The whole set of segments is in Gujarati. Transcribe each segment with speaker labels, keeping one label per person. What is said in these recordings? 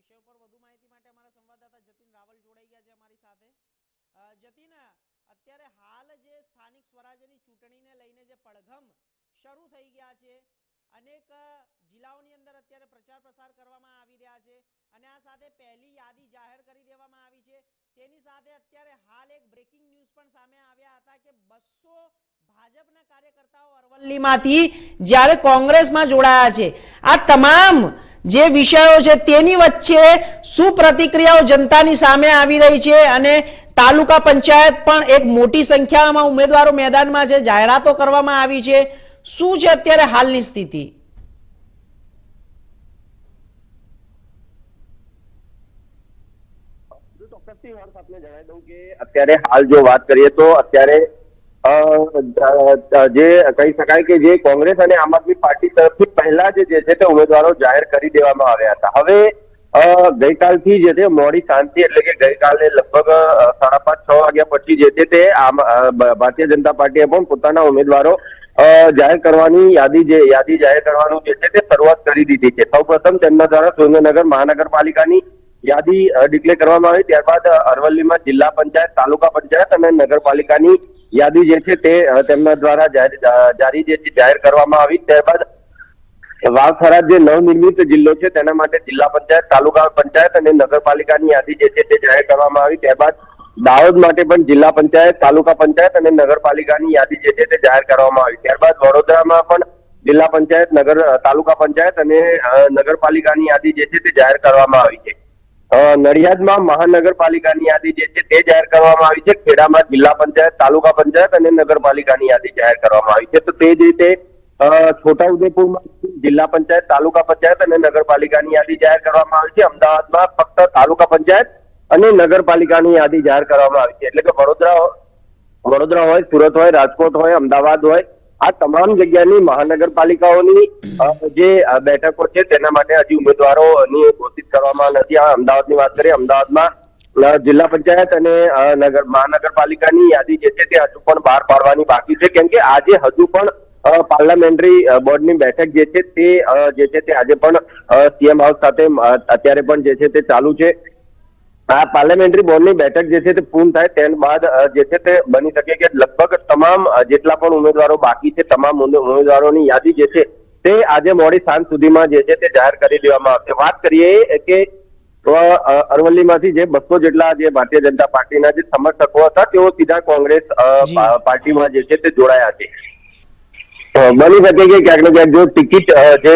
Speaker 1: વિષય ઉપર વધુ માહિતી માટે અમારા સંવાદદાતા જતીન રાવલ જોડાઈ ગયા છે અમારી સાથે। જતીન, અત્યારે હાલ જે સ્થાનિક સ્વરાજ્યની ચૂંટણીને લઈને જે પડઘમ શરૂ થઈ ગયા છે, અનેક જિલ્લાઓની અંદર અત્યારે પ્રચાર પ્રસાર કરવામાં આવી રહ્યા છે અને આ સાથે પહેલી યાદી જાહેર કરી દેવામાં આવી છે। તેની સાથે અત્યારે હાલ એક બ્રેકિંગ ન્યૂઝ પણ સામે આવ્યા હતા કે 200 ભાજપના કાર્યકર્તાઓ અરવલ્લીમાંથી જ્યારે કોંગ્રેસમાં જોડાયા છે। આ તમામ જે વિષયો છે તેની વચ્ચે શું પ્રતિક્રિયાઓ જનતાની સામે આવી રહી છે અને તાલુકા પંચાયત પણ એક મોટી સંખ્યામાં ઉમેદવારો મેદાનમાં છે, જાહેરાતો કરવામાં આવી છે, શું છે અત્યારે હાલની સ્થિતિ?
Speaker 2: આપને જણાવી દઉં કે અત્યારે હાલ જો વાત કરીએ તો અત્યારે જે કહી શકાય કે જે કોંગ્રેસ અને આમ આદમી પાર્ટી તરફથી પહેલા જે છે તે ઉમેદવારો જાહેર કરી દેવામાં આવ્યા હતા। હવે ગઈકાલથી જે છે મોડી સાંજથી એટલે કે ગઈકાલે લગભગ 5:30-6 વાગ્યા પછી જે છે તે ભારતીય જનતા પાર્ટીએ પણ પોતાના ઉમેદવારો જાહેર કરવાની યાદી જાહેર કરવાનું જે છે તે શરૂઆત કરી દીધી છે। સૌપ્રથમ તેમના દ્વારા સુરેન્દ્રનગર મહાનગરપાલિકાની યાદી ડિક્લેર કરવામાં આવી, ત્યારબાદ અરવલ્લીમાં જિલ્લા પંચાયત, તાલુકા પંચાયત અને નગરપાલિકાની યાદી જે છે તે તેમના દ્વારા જાહેર કરવામાં આવી। ત્યારબાદ વાવ-થરાદ જે નવનિર્મિત જિલ્લો છે તેના માટે જિલ્લા પંચાયત, તાલુકા પંચાયત અને નગરપાલિકાની યાદી જે છે તે જાહેર કરવામાં આવી। ત્યારબાદ દાહોદ માટે પણ જિલ્લા પંચાયત, તાલુકા પંચાયત અને નગરપાલિકાની યાદી જે છે તે જાહેર કરવામાં આવી। ત્યારબાદ વડોદરામાં પણ જિલ્લા પંચાયત, તાલુકા પંચાયત અને નગરપાલિકાની યાદી જે છે તે જાહેર કરવામાં આવી છે। નડિયાદમાં મહાનગરપાલિકાની યાદી જે છે તે જાહેર કરવામાં આવી છે। ખેડામાં જિલ્લા પંચાયત, તાલુકા પંચાયત અને નગરપાલિકાની યાદી જાહેર કરવામાં આવી છે। તો તે જ રીતે છોટાઉદેપુરમાં જિલ્લા પંચાયત, તાલુકા પંચાયત અને નગરપાલિકાની યાદી જાહેર કરવામાં આવી છે। અમદાવાદમાં ફક્ત તાલુકા પંચાયત અને નગરપાલિકાની યાદી જાહેર કરવામાં આવી છે। એટલે કે વડોદરા હોય, સુરત હોય, રાજકોટ હોય, અમદાવાદ હોય, આ તમામ જગ્યાની મહાનગરપાલિકાઓની જે બેઠકો છે તેના માટે હજી ઉમેદવારોની ઘોષિત કરવામાં નથી। અમદાવાદની વાત કરીએ, અમદાવાદમાં જિલ્લા પંચાયત અને મહાનગરપાલિકાની યાદી જે છે તે હજુ પણ બહાર પાડવાની બાકી છે, કેમ કે આજે હજુ પણ પાર્લામેન્ટરી બોર્ડની બેઠક જે છે તે આજે પણ સીએમ હાઉસ સાથે અત્યારે પણ જે છે તે ચાલુ છે। આ પાર્લામેન્ટરી બોર્ડની બેઠક જે છે તે પૂર્ણ થાય ત્યારબાદ જે છે તે બની શકે કે લગભગ તમામ જેટલા પણ ઉમેદવારો બાકી છે તમામ ઉમેદવારોની યાદી જે છે તે આજે મોડી સાંજ સુધીમાં જે છે તે જાહેર કરી દેવામાં આવશે। વાત કરીએ કે અરવલ્લીમાંથી જે 200 જેટલા જે ભારતીય જનતા પાર્ટીના જે સમર્થકો હતા તેઓ સીધા કોંગ્રેસ પાર્ટીમાં જે છે તે જોડાયા છે। બની શકે કે ક્યાંક ને ક્યાંક જો ટિકિટ જે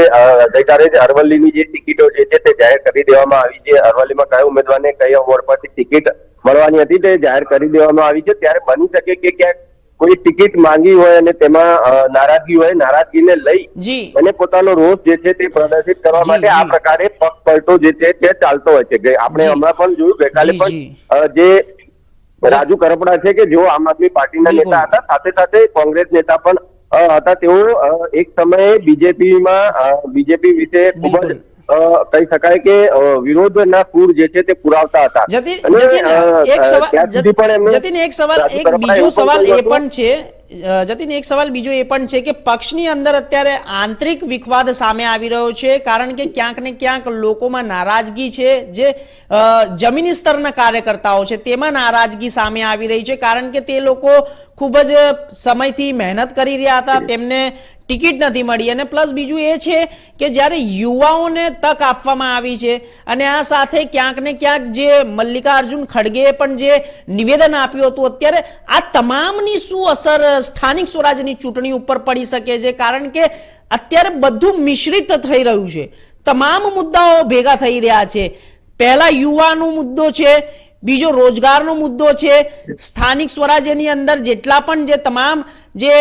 Speaker 2: ગઈકાલે અરવલ્લીની જે ટિકિટો જે છે તે જાહેર કરી દેવામાં આવી છે, અરવલ્લીમાં કયા ઉમેદવારને કયા વોર્ડ પરથી ટિકિટ મળવાની હતી તે જાહેર કરી દેવામાં આવી છે, ત્યારે બની શકે કે ક્યાંક કોઈ ટિકિટ માંગી હોય અને તેમાં નારાજગી હોય, નારાજગીને લઈ અને પોતાનો રોષ જે છે તે પ્રદર્શિત કરવા માટે આ પ્રકારે પક્ષપલટો જે છે તે ચાલતો હોય છે। આપણે હમણાં પણ જોયું, ગઈકાલે પણ જે રાજુ કરપડા છે કે જેઓ આમ આદમી પાર્ટીના નેતા હતા, સાથે સાથે કોંગ્રેસ નેતા પણ હતા, તેઓ એક સમયે બીજેપી વિશે ખૂબ જ કહી શકાય કે વિરોધના સૂર જે છે તે પુરાવતા હતા।
Speaker 1: એક સવાલ બીજો એ પણ છે કે પક્ષની અંદર અત્યારે આંતરિક વિખવાદ સામે આવી રહ્યો છે, કારણ કે ક્યાંક ને ક્યાંક લોકોમાં નારાજગી છે, જે જમીની સ્તરના કાર્યકર્તાઓ છે તેમાં નારાજગી સામે આવી રહી છે, કારણ કે તે લોકો ખૂબ જ સમયથી મહેનત કરી રહ્યા હતા, તેમને ટિકિટ નથી મળી। અને પ્લસ બીજું એ છે કે જ્યારે યુવાઓને તક આપવામાં આવી છે અને આ સાથે ક્યાંક ને ક્યાંક જે મલ્લિકાર્જુન ખડગેએ પણ જે નિવેદન આપ્યું હતું, અત્યારે આ તમામની શું અસર સ્થાનિક સ્વરાજ્યની ચૂંટણી ઉપર પડી શકે છે? કારણ કે અત્યારે બધું મિશ્રિત થઈ રહ્યું છે, તમામ મુદ્દાઓ ભેગા થઈ રહ્યા છે। પહેલા યુવાનો મુદ્દો છે, બીજો રોજગારનો મુદ્દો છે, સ્થાનિક સ્વરાજ્યની અંદર જેટલા પણ જે તમામ જે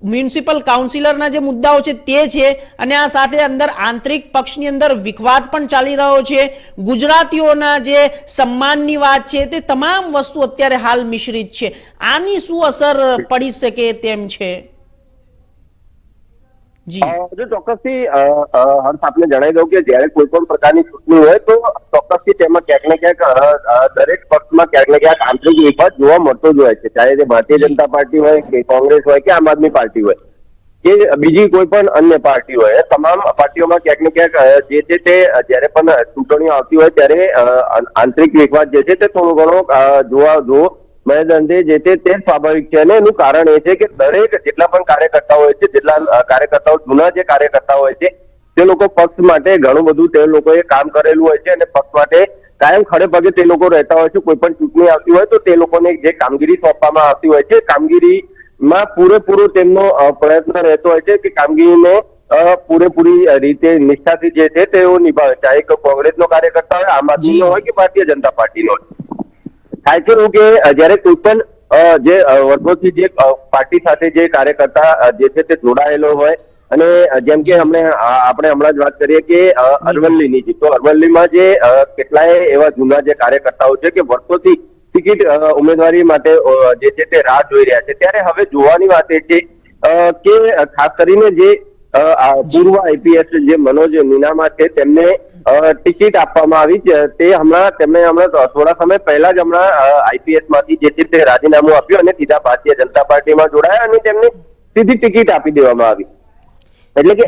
Speaker 1: મ્યુનિસિપલ કાઉન્સિલરના જે મુદ્દાઓ છે તે છે, અને આ સાથે અંદર આંતરિક પક્ષની અંદર વિખવાદ પણ ચાલી રહ્યો છે, ગુજરાતીઓના જે સન્માનની વાત છે, તે તમામ વસ્તુ અત્યારે હાલ મિશ્રિત છે। આની શું અસર પડી શકે તેમ છે?
Speaker 2: જો ચોક્કસથી હર્ષ આપને જણાવી દઉં કે જયારે કોઈ પણ પ્રકારની ચૂંટણી હોય તો ચોક્કસથી તેમાં ક્યાંક ને ક્યાંક દરેક પક્ષમાં ક્યાંક ને ક્યાંક આંતરિક વિખવાદ જોવા મળતો જ હોય છે, ચાહે તે ભારતીય જનતા પાર્ટી હોય કે કોંગ્રેસ હોય કે આમ આદમી પાર્ટી હોય। કે બીજી કોઈ પણ અન્ય પાર્ટી હોય, તમામ પાર્ટીઓમાં ક્યાંક ને ક્યાંક જે છે તે જ્યારે પણ ચૂંટણીઓ આવતી હોય ત્યારે આંતરિક વિખવાદ જે છે તે થોડો ઘણો જોવો મળે અંતે જે છે તે સ્વાભાવિક છે. અને એનું કારણ એ છે કે દરેક જેટલા પણ કાર્યકર્તાઓ હોય છે, જેટલા કાર્યકર્તાઓ જૂના જે કાર્યકર્તાઓ હોય છે તે લોકો પક્ષ માટે ઘણું બધું તે લોકોએ કામ કરેલું હોય છે અને પક્ષ માટે કાયમ ખડે પગે તે લોકો રહેતા હોય છે. કોઈ પણ ચૂંટણી આવતી હોય તો તે લોકોને જે કામગીરી સોંપવામાં આવતી હોય છે, કામગીરીમાં પૂરેપૂરો તેમનો પ્રયત્ન રહેતો હોય છે કે કામગીરીને પૂરેપૂરી રીતે નિષ્ઠાથી જે છે તેઓ નિભાવે, ચાહે કોંગ્રેસનો કાર્યકર્તા હોય, આમ આદમીનો હોય કે ભારતીય જનતા પાર્ટીનો હોય. થાય છે એવું કે જ્યારે કોઈ પણ જે વર્ષોથી જે પાર્ટી સાથે જે કાર્યકર્તા જે છે તે જોડાયેલો હોય, અને જેમ કે આપણે હમણાં જ વાત કરીએ કે અરવલ્લીની જીત, તો અરવલ્લીમાં જે કેટલાય એવા જૂના જે કાર્યકર્તાઓ છે કે વર્ષોથી ટિકિટ ઉમેદવારી માટે જે છે તે રાહ જોઈ રહ્યા છે, ત્યારે હવે જોવાની વાત એ છે કે ખાસ કરીને જે પૂર્વ આઈપીએસ જે મનોજ મીનામા છે તેમને ટિકિટ આપવામાં આવી છે. તેમણે હમણાં થોડા સમય પહેલા જ આઈપીએસ માંથી જે છે તે રાજીનામું આપ્યું અને સીધા ભારતીય જનતા પાર્ટીમાં જોડાયા અને તેમને સીધી ટિકિટ આપી દેવામાં આવી. એટલે કે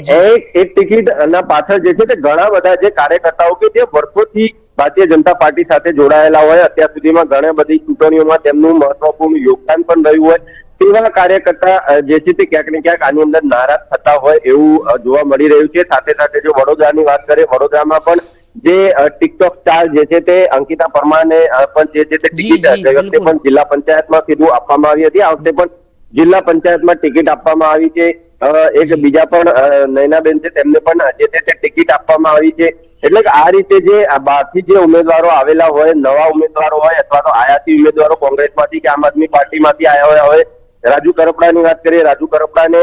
Speaker 2: એક ટિકિટ ના પાછળ જે છે તે ઘણા બધા જે કાર્યકર્તાઓ કે જે વર્ષોથી ભારતીય જનતા પાર્ટી સાથે જોડાયેલા હોય, અત્યાર સુધીમાં ઘણા બધી ચૂંટણીઓમાં તેમનું મહત્વપૂર્ણ યોગદાન પણ રહ્યું હોય, તેવા કાર્યકર્તા જે છે તે ક્યાંક ને ક્યાંક આની અંદર નારાજ થતા હોય એવું જોવા મળી રહ્યું છે. સાથે સાથે જો વડોદરાની વાત કરીએ, વડોદરામાં પણ જે ટિકટોક સ્ટાર જે છે તે અંકિતા પરમારને પણ જે છે તે ટિકિટ ગઈ વખતે પણ જિલ્લા પંચાયતમાં સીધું આપવામાં આવી હતી, આ વખતે પણ જિલ્લા પંચાયતમાં ટિકિટ આપવામાં આવી છે. એક બીજા પણ નયનાબેન છે, તેમને પણ જે છે તે ટિકિટ આપવામાં આવી છે. એટલે કે આ રીતે જે બહારથી જે ઉમેદવારો આવેલા હોય, નવા ઉમેદવારો હોય અથવા તો આયાતી ઉમેદવારો કોંગ્રેસમાંથી કે આમ આદમી પાર્ટીમાંથી આવ્યા હોય, રાજુ કરપડાની વાત કરીએ, રાજુ કરપડાને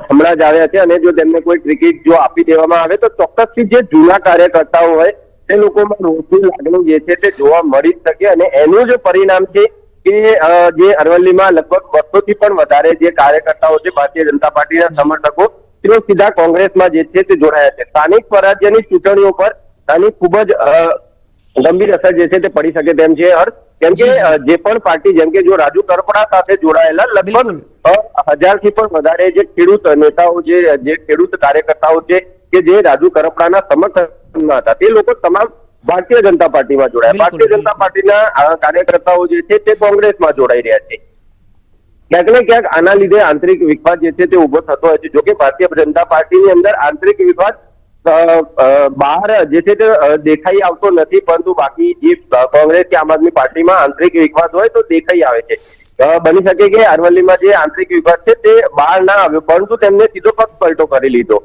Speaker 2: હમણાં જ આવ્યા છે અને જો તેમને કોઈ ટિકિટ જો આપી દેવામાં આવે તો ચોક્કસથી જે જૂના કાર્યકર્તાઓ હોય તે લોકોમાં રોષની લાગણી જે છે તે જોવા મળી જ શકે. અને એનું જ પરિણામ છે કે જે અરવલ્લીમાં લગભગ 200 થી પણ વધારે જે કાર્યકર્તાઓ છે ભારતીય જનતા પાર્ટીના સમર્થકો તેઓ સીધા કોંગ્રેસમાં જે છે તે જોડાયા છે. સ્થાનિક સ્વરાજ્યની ચૂંટણીઓ પર આની ખૂબ જ ગંભીર અસર જે છે તે પડી શકે તેમ છે. કેમ કે જે પણ પાર્ટી, જેમ કે જો રાજુ કરપડા સાથે જોડાયેલા લગભગ 1000 થી પણ વધારે જે ખેડૂત નેતાઓ, જે ખેડૂત કાર્યકર્તાઓ છે કે જે રાજુ કરપડાના સમર્થનમાં હતા, તે લોકો તમામ ભારતીય જનતા પાર્ટીમાં જોડાયા. ભારતીય જનતા પાર્ટીના કાર્યકર્તાઓ જે છે તે કોંગ્રેસમાં જોડાઈ રહ્યા છે. ક્યાંક ને ક્યાંક આના લીધે આંતરિક વિખવાદ જે છે તે ઉભો થતો હોય છે. જોકે ભારતીય જનતા પાર્ટીની અંદર આંતરિક વિખવાદ બહાર જે છે તે દેખાઈ આવતો નથી, પરંતુ બાકી જે કોંગ્રેસ કે આમ આદમી પાર્ટીમાં આંતરિક વિખવાદ હોય તો દેખાઈ આવે છે. બની શકે કે અરવલ્લીમાં જે આંતરિક વિખવાદ છે તે બહાર ના આવ્યો, પરંતુ તેમને સીધો પક્ષ પલટો કરી લીધો.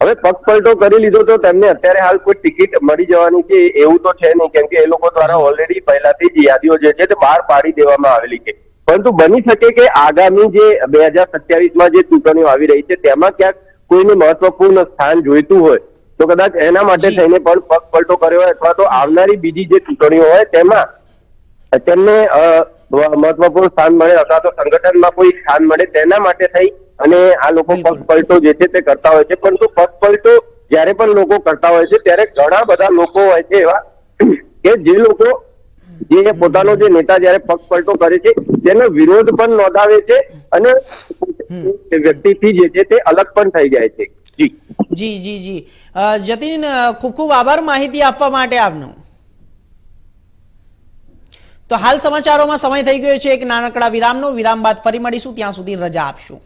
Speaker 2: હવે પક્ષ પલટો કરી લીધો તો તેમને અત્યારે હાલ કોઈ ટિકિટ મળી જવાની છે એવું તો છે નહીં, કેમ કે એ લોકો દ્વારા ઓલરેડી પહેલાથી જ યાદીઓ જે છે તે બહાર પાડી દેવામાં આવેલી છે. પરંતુ બની શકે કે આગામી જે 2027માં જે ચૂંટણીઓ આવી રહી છે તેમાં ક્યાંક કોઈને મહત્વપૂર્ણ સ્થાન જોઈતું હોય તો કદાચ એના માટે થઈને પણ પગ પલટો કર્યો હોય, અથવા તો આવનારી બીજી જે ચૂંટણીઓ હોય તેમાં તેમને મહત્વપૂર્ણ સ્થાન મળે અથવા તો સંગઠનમાં કોઈ સ્થાન મળે તેના માટે થઈ અને આ લોકો પગ પલટો જે છે તે કરતા હોય છે. પરંતુ પગ પલટો જયારે પણ લોકો કરતા હોય છે ત્યારે ઘણા બધા લોકો હોય છે એવા કે જે લોકો જે પોતાનો જે નેતા જયારે પગ પલટો કરે છે તેનો વિરોધ પણ નોંધાવે છે અને વ્યક્તિથી જે છે તે અલગ પણ થઈ જાય છે.
Speaker 1: જી જી જી જતીન, ખૂબ ખૂબ આભાર માહિતી આપવા માટે આપનો. તો હાલ સમાચારોમાં સમય થઈ ગયો છે એક નાનકડા વિરામનો. વિરામ બાદ ફરી મળીશું, ત્યાં સુધી રજા આપશું.